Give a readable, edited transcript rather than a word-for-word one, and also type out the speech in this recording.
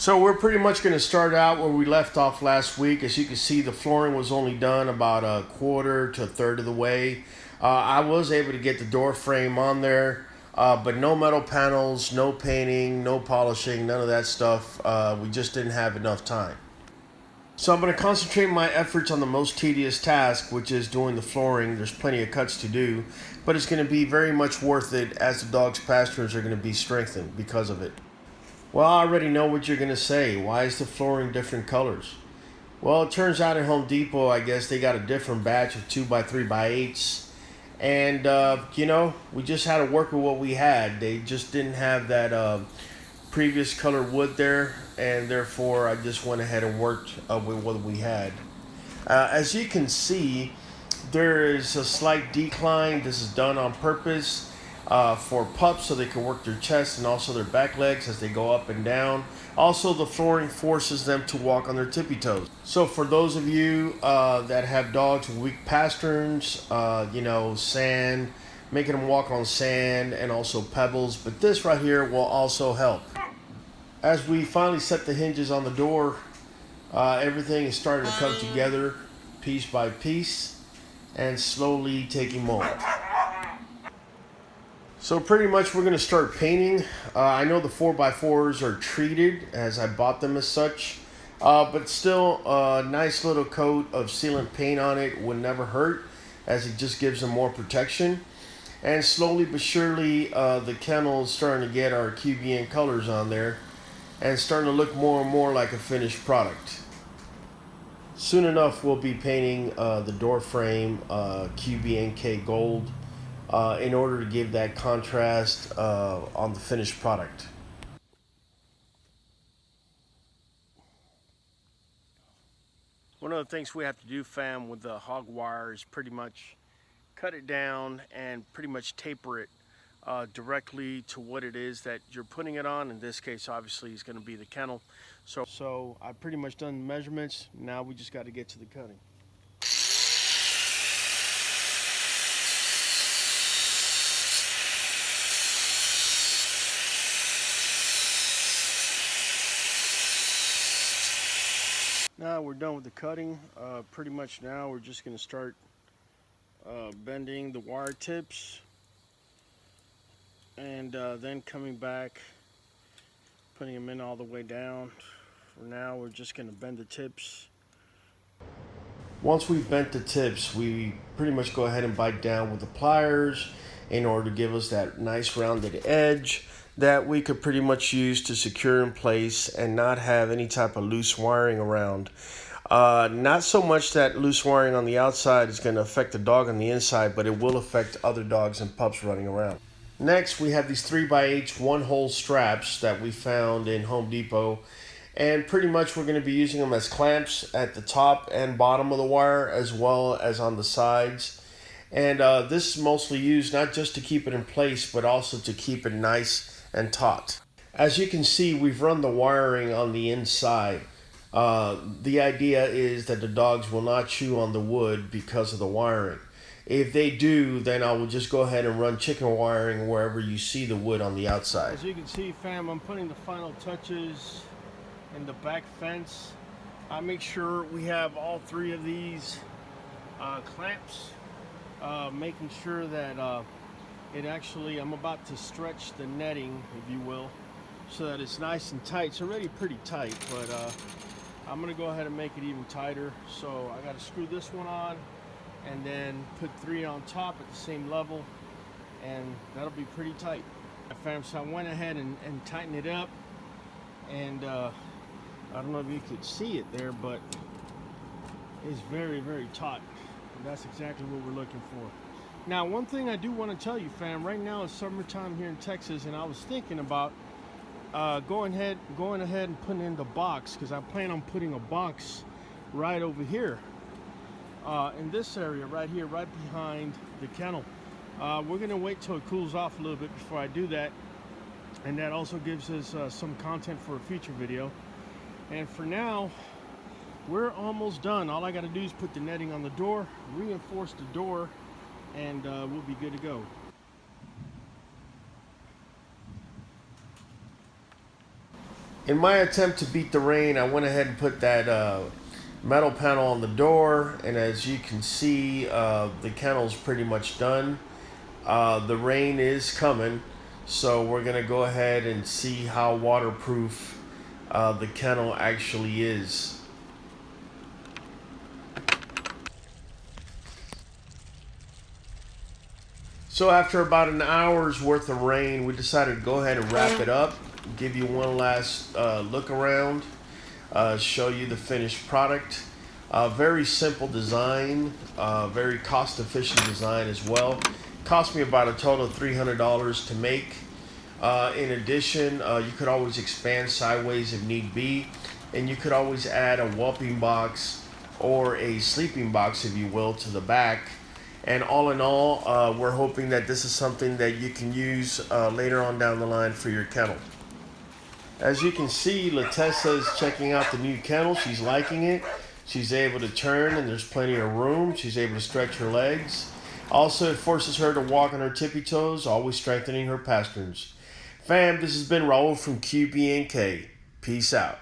So we're pretty much going to start out where we left off last week. As you can see, the flooring was only done about a quarter to a third of the way. I was able to get the door frame on there, but no metal panels, no painting, no polishing, none of that stuff. We just didn't have enough time. So I'm going to concentrate my efforts on the most tedious task, which is doing the flooring. There's plenty of cuts to do, but it's going to be very much worth it as the dog's pasterns are going to be strengthened because of it. Well, I already know what you're going to say. Why is the flooring different colors? Well, it turns out at Home Depot, I guess they got a different batch of 2x3x8s. And, we just had to work with what we had. They just didn't have that previous color wood there. And therefore, I just went ahead and worked with what we had. As you can see, there is a slight decline. This is done on purpose. For pups so they can work their chest and also their back legs as they go up and down. Also, the flooring forces them to walk on their tippy toes. So for those of you that have dogs with weak pasterns, sand, making them walk on sand and also pebbles, but this right here will also help. As we finally set the hinges on the door, everything is starting to come together piece by piece and slowly taking mold. So pretty much we're going to start painting. I know the 4x4s are treated as I bought them as such, but still a nice little coat of sealant paint on it would never hurt, as it just gives them more protection. And slowly but surely the kennel is starting to get our QBN colors on there and starting to look more and more like a finished product. Soon enough we'll be painting the door frame QBNK gold, in order to give that contrast on the finished product. One of the things we have to do, fam, with the hog wire is pretty much cut it down and pretty much taper it directly to what it is that you're putting it on. In this case, obviously, it's going to be the kennel. So I've pretty much done the measurements. Now we just got to get to the cutting. Now we're done with the cutting. Pretty much now we're just going to start bending the wire tips, and then coming back, putting them in all the way down. For now we're just going to bend the tips. Once we've bent the tips, we pretty much go ahead and bite down with the pliers in order to give us that nice rounded edge that we could pretty much use to secure in place and not have any type of loose wiring around. Not so much that loose wiring on the outside is going to affect the dog on the inside, but it will affect other dogs and pups running around. Next, we have these 3x8 one-hole straps that we found in Home Depot, and pretty much we're going to be using them as clamps at the top and bottom of the wire as well as on the sides. And this is mostly used not just to keep it in place, but also to keep it nice and taut. As you can see, we've run the wiring on the inside. The idea is that the dogs will not chew on the wood because of the wiring. If they do, then I will just go ahead and run chicken wiring wherever you see the wood on the outside. As you can see, fam, I'm putting the final touches in the back fence. I make sure we have all three of these clamps, making sure that I'm about to stretch the netting, if you will, so that it's nice and tight. It's already pretty tight, but I'm gonna go ahead and make it even tighter. So I gotta screw this one on and then put 3 on top at the same level, and that'll be pretty tight. So I went ahead and tightened it up, and I don't know if you could see it there, but it's very, very taut. And that's exactly what we're looking for. Now, one thing I do want to tell you, fam, right now it's summertime here in Texas, and I was thinking about going ahead and putting in the box, because I plan on putting a box right over here in this area right here, right behind the kennel. We're going to wait till it cools off a little bit before I do that, and that also gives us some content for a future video. And for now, we're almost done. All I got to do is put the netting on the door, reinforce the door, and we'll be good to go. In my attempt to beat the rain, I went ahead and put that metal panel on the door, and as you can see, the kennel's pretty much done. The rain is coming, so we're gonna go ahead and see how waterproof the kennel actually is. So after about an hour's worth of rain, we decided to go ahead and wrap it up, give you one last look around, show you the finished product. Very simple design, very cost efficient design as well. Cost me about a total of $300 to make. In addition, you could always expand sideways if need be, and you could always add a whelping box or a sleeping box, if you will, to the back. And all in all, we're hoping that this is something that you can use later on down the line for your kennel. As you can see, Latessa is checking out the new kennel. She's liking it. She's able to turn and there's plenty of room. She's able to stretch her legs. Also, it forces her to walk on her tippy toes, always strengthening her pasterns. Fam, this has been Raul from QB&K. Peace out.